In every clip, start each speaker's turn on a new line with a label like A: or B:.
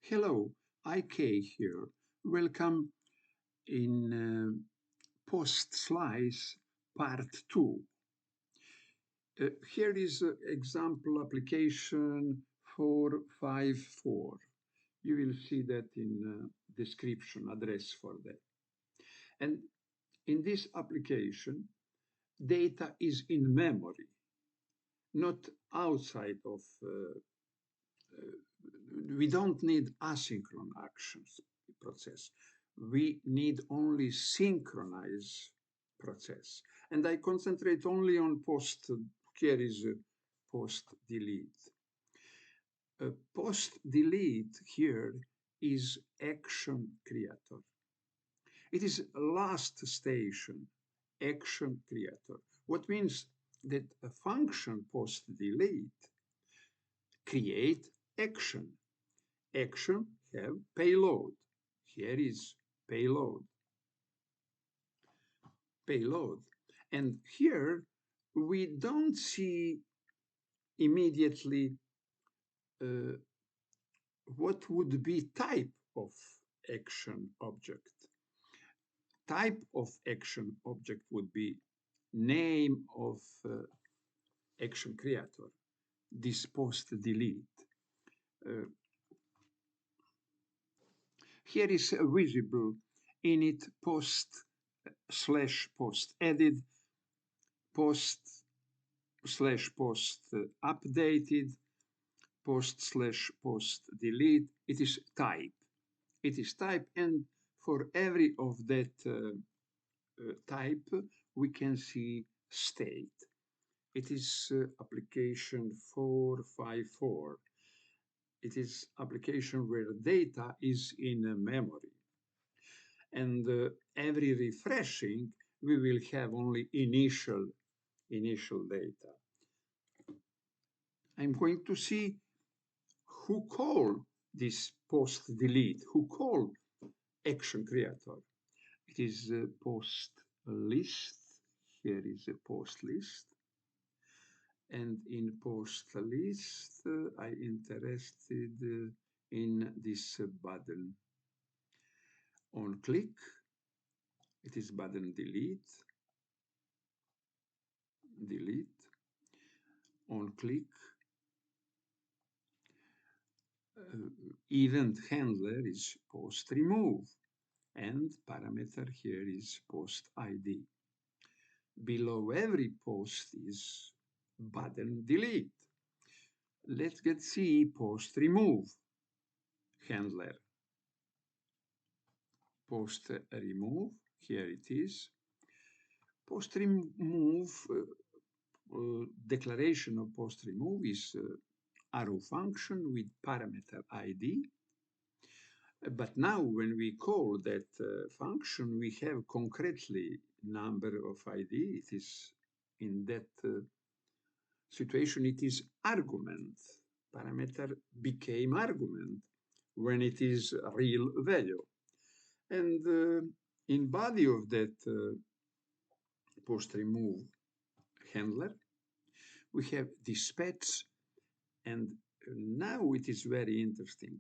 A: Hello, IK here. Welcome in postsSlice part 2. Here is example application 454. You will see that in description address for that. And in this application, data is in memory, not outside of we don't need asynchronous actions process. We need only synchronize process. And I concentrate only on post. Here is post delete. Post delete here is action creator. It is last station, action creator. What means that a function post delete create action. Action have payload. Here is payload. Payload. And here we don't see immediately what would be type of action object. Type of action object would be name of action creator, this post delete. Here is visible init post slash post added, post slash post updated, post slash post delete. It is type. It is type, and for every of that type, we can see state. It is application 454. It is application where data is in memory. And every refreshing, we will have only initial data. I'm going to see who called this post delete, who called action creator. It is a post list. Here is a post list. And in post list, I interested in this button. On click, it is button delete. Delete. On click, event handler is post remove, and parameter here is post ID. Below every post is button delete. Let's get see post remove handler. Post remove, here it is. Post remove, declaration of post remove is arrow function with parameter ID. But now when we call that function, we have concretely number of ID. It is in that situation, it is argument. Parameter became argument when it is real value. And in body of that post remove handler, we have dispatch, and now it is very interesting.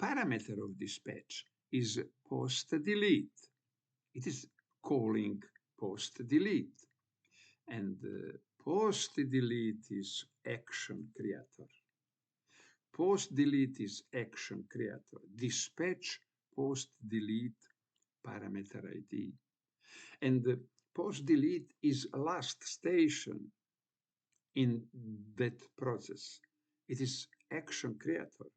A: Parameter of dispatch is post delete. It is calling post delete, and post delete is action creator. Post delete is action creator. Dispatch post delete parameter ID. And post delete is last station in that process. It is action creator.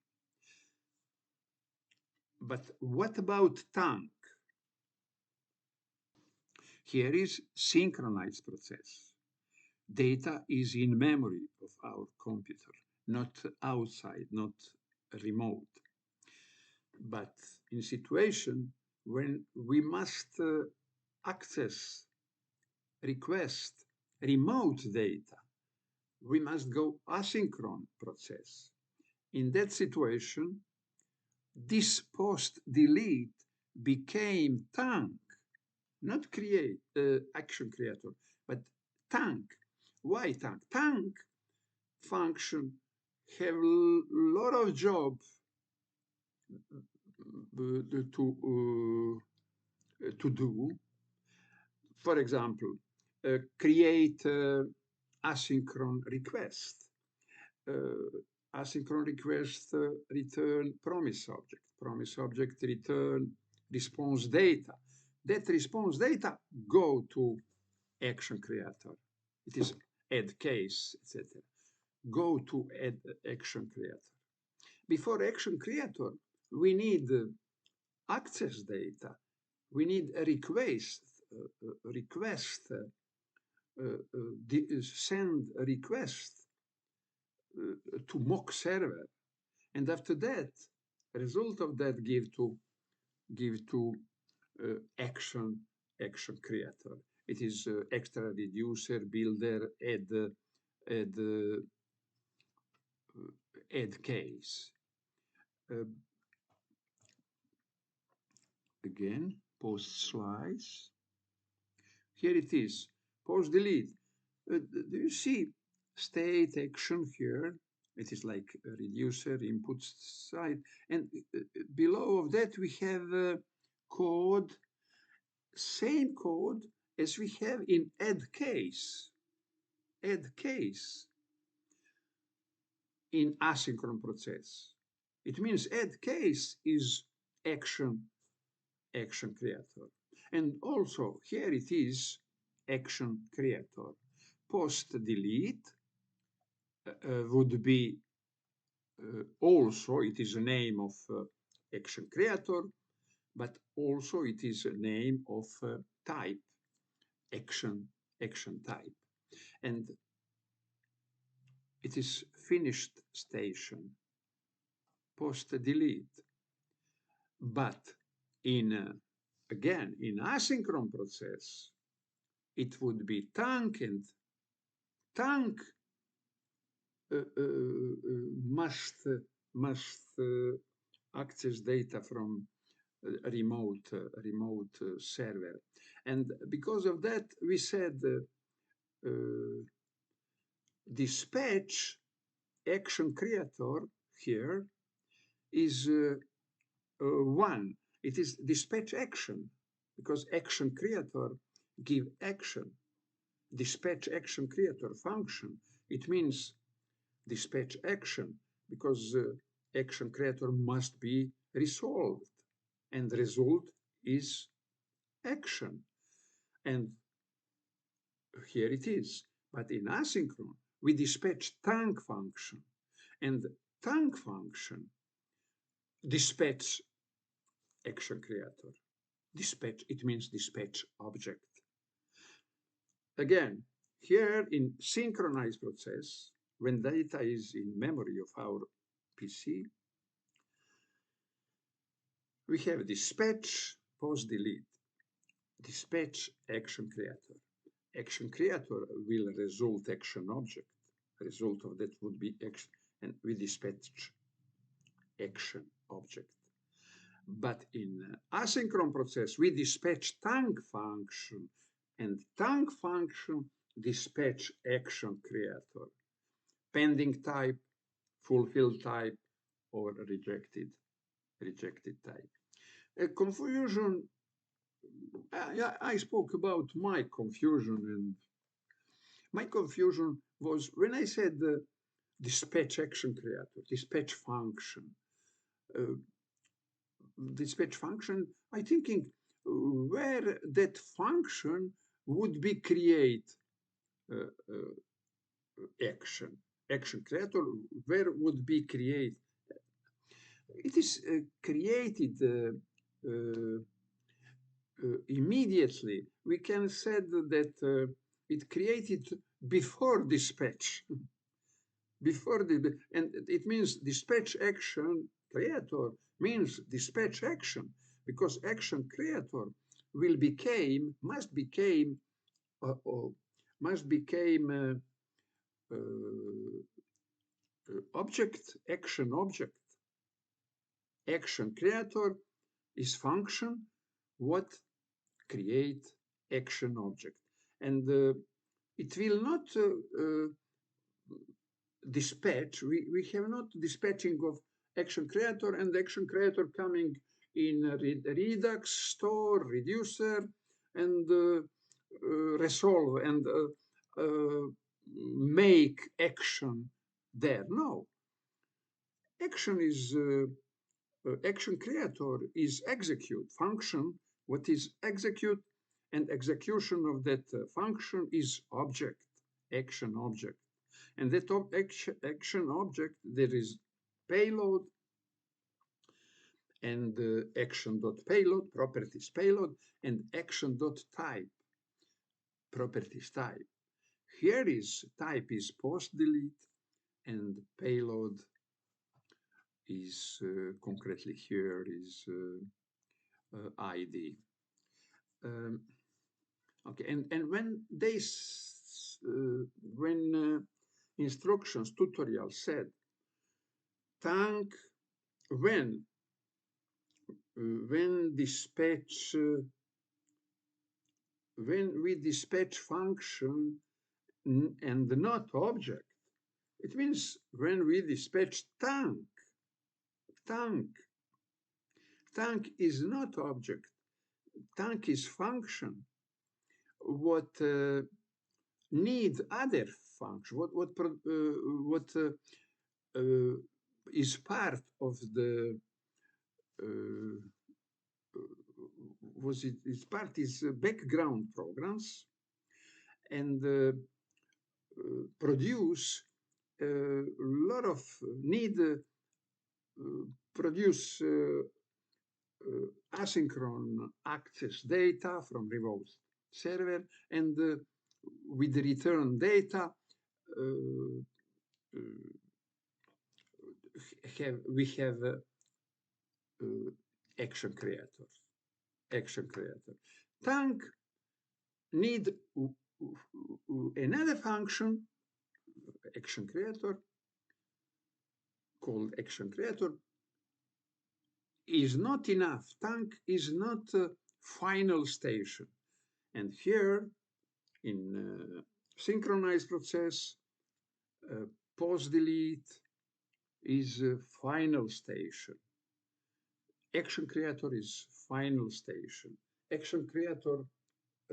A: But what about tank? Here is synchronized process. Data is in memory of our computer, not outside, not remote. But in situation when we must access, request remote data, we must go asynchronous process. In that situation, this post delete became tank, not create action creator, but tank. Why tank? Tank function have a lot of job to do. For example, create asynchronous request. Asynchronous request return promise object. Promise object return response data. That response data go to action creator. It is add case, etc. Go to add action creator. Before action creator, we need access data. We need a request, send a request to mock server, and after that, result of that give to action creator. It is extra reducer, builder, add case. Again, postsSlice. Here it is, post delete. Do you see state action here? It is like a reducer input side. And below of that, we have code, same code as we have in add case. Add case in asynchronous process. It means add case is action creator. And also here it is action creator. Post delete would be also, it is a name of action creator, but also it is a name of type, action type. And it is finished station, post delete. But again, in asynchronous process, it would be thank, and thank must access data from a remote server. And because of that, we said dispatch action creator here is one. It is dispatch action, because action creator give action. Dispatch action creator function. It means dispatch action, because action creator must be resolved, and the result is action. And here it is. But in asynchronous, we dispatch thank function, and thank function dispatch action creator. Dispatch, it means dispatch object. Again, here in synchronized process, when data is in memory of our PC, we have dispatch post delete, dispatch action creator. Action creator will result action object. The result of that would be action, and we dispatch action object. But in asynchronous process, we dispatch thank function, and thank function dispatch action creator, pending type, fulfilled type, or rejected type. A confusion, I spoke about my confusion, and my confusion was when I said dispatch action creator, dispatch function. Dispatch function, I'm thinking where that function would be create action creator, where would be create. It is created immediately. We can say that it created before dispatch. And it means dispatch action creator means dispatch action, because action creator must become object, action object. Action creator is function what create action object, and it will not dispatch. We have not dispatching of action creator, and action creator coming in Redux, store, reducer, and resolve and make action there. No, action is action creator is execute function. What is execute, and execution of that function is object, action object. And that action object, there is payload and action.payload, properties payload, and action.type, properties type. Here is type is post delete, and payload is concretely here is ID. Okay, and when they instructions tutorial said thank when dispatch when we dispatch function and not object, it means when we dispatch thank is not object, thank is function. What need other function? What is part of the is part is background programs, and produce a lot of need produce asynchronous access data from remote server, and with the return data we have action creator. Thank need another function, action creator, called action creator, is not enough. Thank is not final station. And here in synchronized process, post delete is final station. Action creator is final station. Action creator,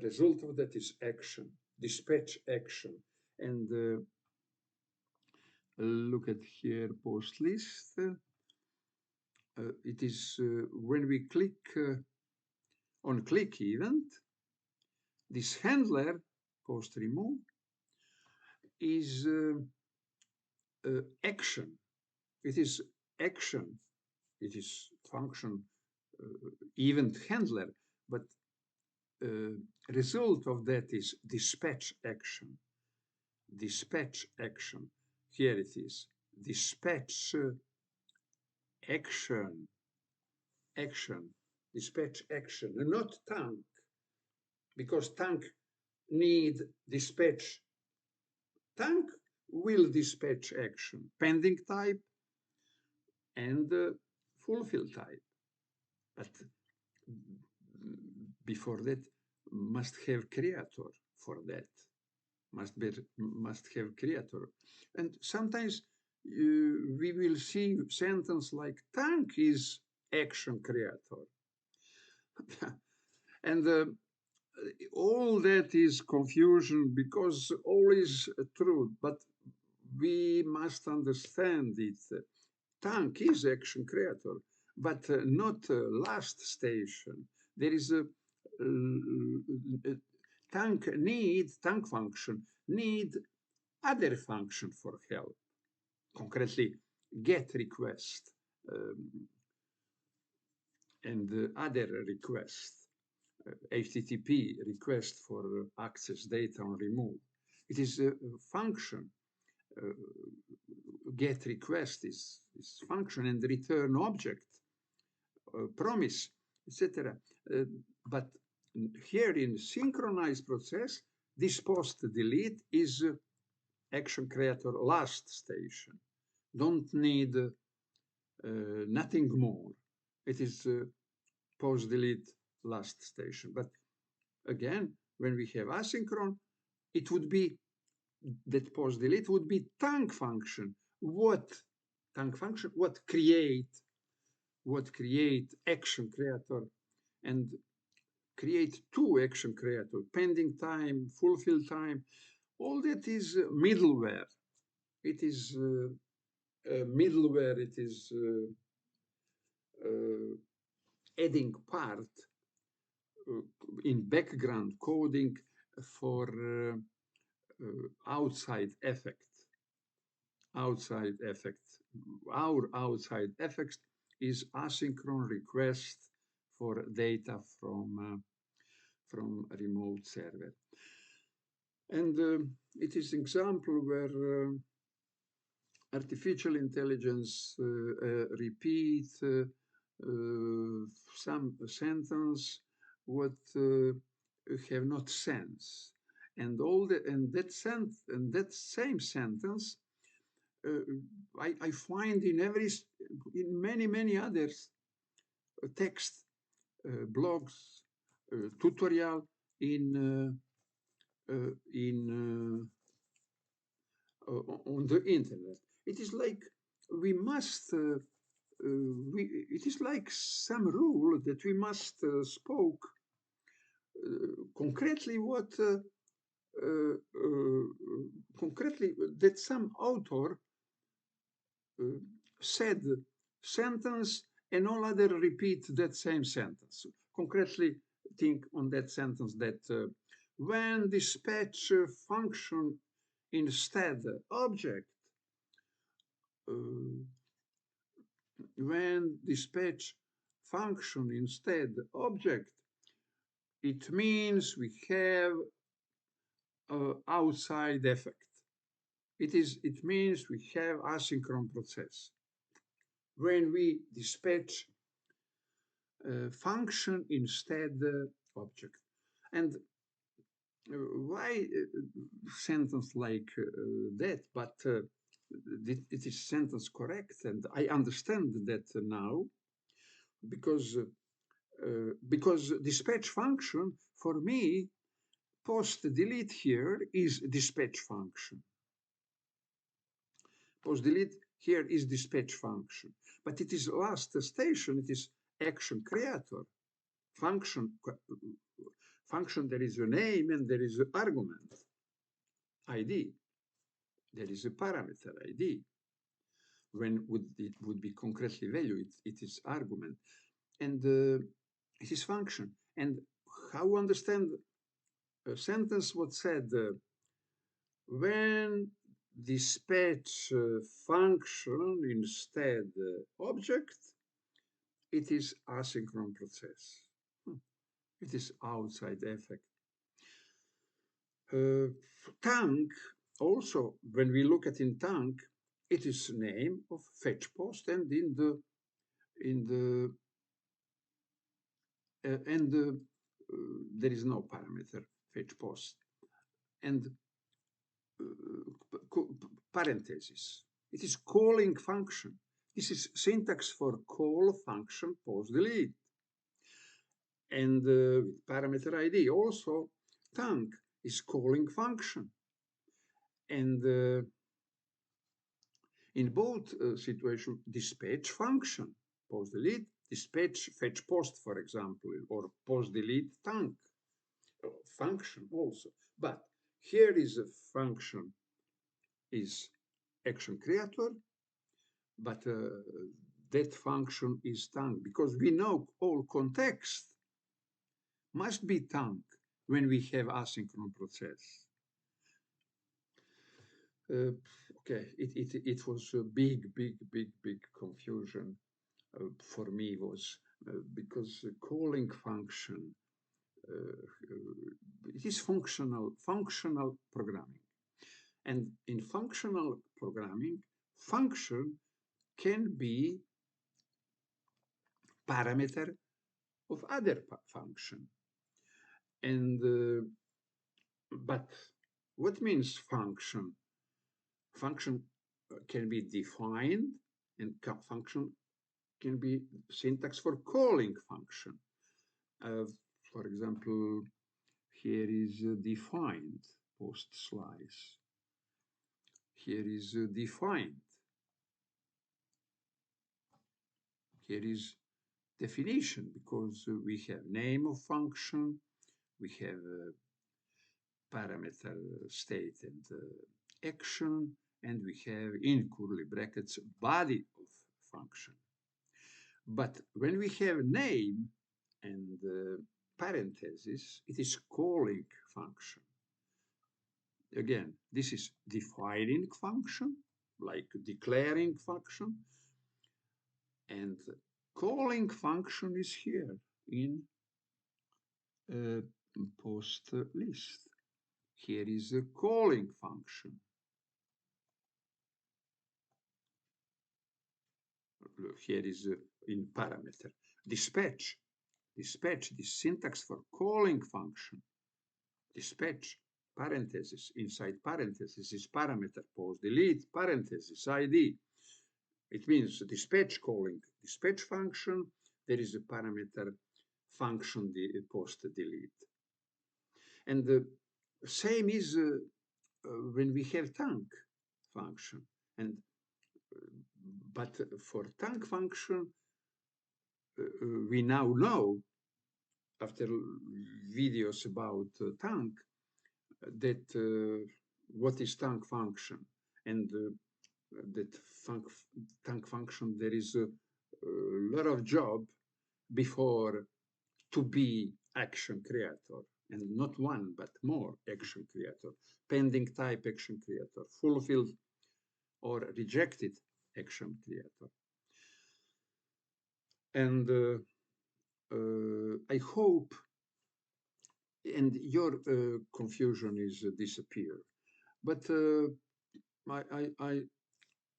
A: result of that is action, dispatch action. And look at here, post list. It is when we click on click event, this handler, post remove, is action. It is action. It is function event handler, but result of that is dispatch action. Dispatch action. Here it is. Dispatch action. Action. Dispatch action. Not thank, because thank need dispatch. Thank will dispatch action. Pending type and fulfill type. But before that, must have creator for that. Must have creator. And sometimes we will see sentence like thank is action creator. And all that is confusion, because all is true, but we must understand it. Thank is action creator, but not last station. There is a thank function need other function for help. Concretely, get request and other request. HTTP request for access data on remove. It is a function. Get request is function, and return object, promise, etc. But here in synchronized process, this post delete is action creator last station. Don't need nothing more. It is post delete last station. But again, when we have asynchron, it would be that post delete would be thank function. What tang function, what create action creator, and create two action creator, pending time, fulfill time. All that is middleware. It is middleware. It is adding part uh, in background coding for outside effect. Outside effect. Our outside effect is asynchronous request for data from a remote server. And it is an example where artificial intelligence repeat some sentence what have not sense, and that same sentence I find in many others text blogs tutorial in on the internet. It is like we must it is like some rule that we must spoke concretely what concretely that some author said sentence and all other repeat that same sentence. Concretely think on that sentence that when dispatch function instead object, uh, when dispatch function instead object, it means we have outside effect. It means we have asynchronous process. When we dispatch function instead object. And why sentence like that? But it is sentence correct, and I understand that now because dispatch function for me post delete here is dispatch function. Post delete here is dispatch function, but it is last station. It is action creator function. Function there is a name and there is an argument ID. There is a parameter ID. When it would be concretely value, it is argument, and it is function. And how understand a sentence what said when dispatch function instead object, it is asynchronous process. It is outside effect. Tank also, when we look at in tank, it is name of fetch post, and there is no parameter fetch post, and parenthesis. It is calling function. This is syntax for call function post delete, and parameter ID also. Tank is calling function, and in both situations, dispatch function, post delete, dispatch fetch post, for example, or post delete tank function also. But here is a function is action creator, but that function is tank because we know all context must be tank when we have asynchronous process. Okay, it was a big confusion for me was because calling function it is functional programming, and in functional programming, function can be parameter of other function, and but what means function? Function can be defined, and function can be syntax for calling function. For example, here is defined postsSlice. Here is defined. Here is definition, because we have name of function, we have parameter state and action, and we have in curly brackets body of function. But when we have name and parentheses, it is calling function. Again, this is defining function, like declaring function, and calling function is here in post list. Here is a calling function. Here is in parameter. Dispatch. Dispatch, the syntax for calling function. Dispatch, parenthesis, inside parenthesis is parameter, post delete, parenthesis, ID. It means dispatch calling dispatch function. There is a parameter function, the post delete. And the same is when we have tank function. And but for tank function, we now know, after videos about tank, that what is tank function, and that tank function, there is a lot of job before to be action creator, and not one but more action creator, pending type action creator, fulfilled or rejected action creator. And I hope, and your confusion is disappear. But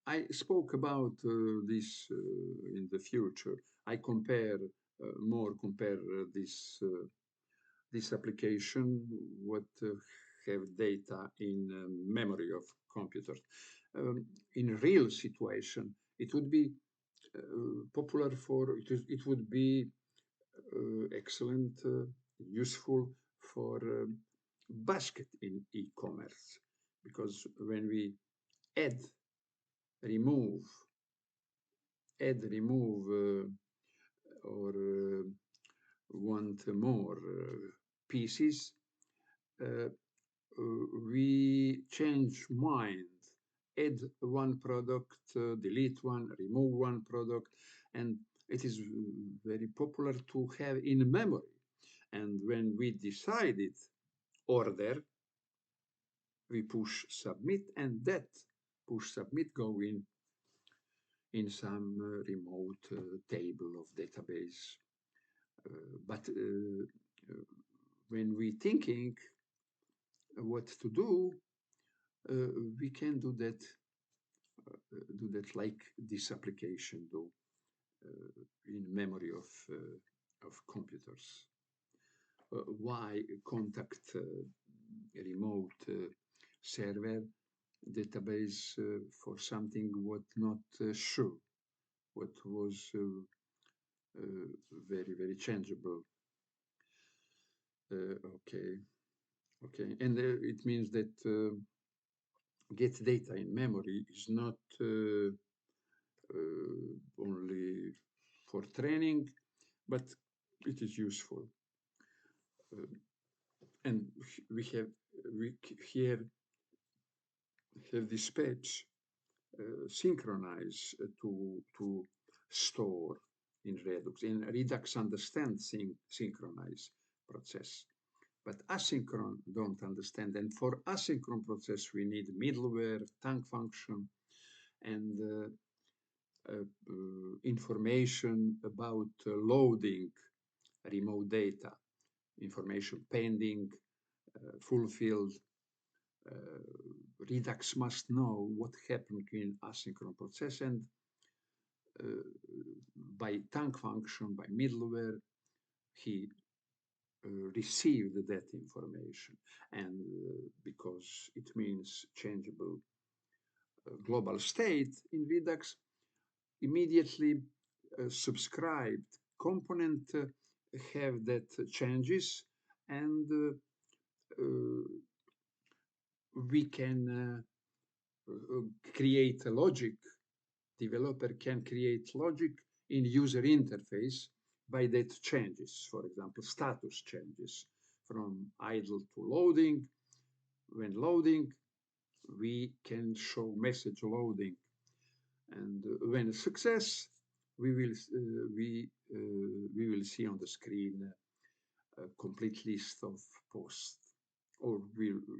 A: I spoke about this in the future. I compare compare this application what have data in memory of computers. In real situation, it would be popular for it would be excellent, useful for basket in e-commerce, because when we add, remove, or want more pieces, we change mind, add one product, delete one, remove one product, and it is very popular to have in memory. And when we decided order, we push submit, and that push submit go in some remote table of database. But when we thinking what to do, we can do that like this application do in memory of computers. Why contact remote server database for something what not sure, what was very changeable. Okay, and it means that get data in memory is not only for training, but it is useful. And we here have dispatch synchronize to store in Redux. In Redux understands synchronize process, but asynchron don't understand. And for asynchron process, we need middleware, tank function, and information about loading remote data, information pending, fulfilled. Redux must know what happened in asynchronous process, and by tank function, by middleware, he received that information. And because it means changeable global state in Redux, immediately subscribed component have that changes, and we can create a logic. Developer can create logic in user interface by that changes. For example, status changes from idle to loading. When loading, we can show message loading, and when success, we will see on the screen a complete list of posts. Or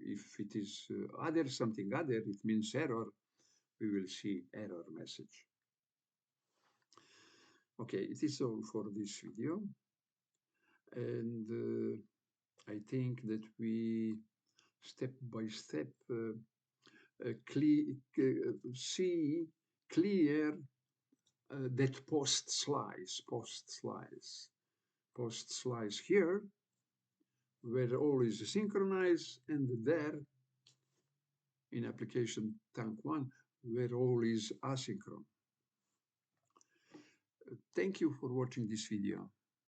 A: if it is something other, it means error, we will see error message. Okay, it is all for this video. And I think that we step by step see clear that post-slice here, where all is synchronized, and there in application tank 1, where all is asynchronous. Thank you for watching this video.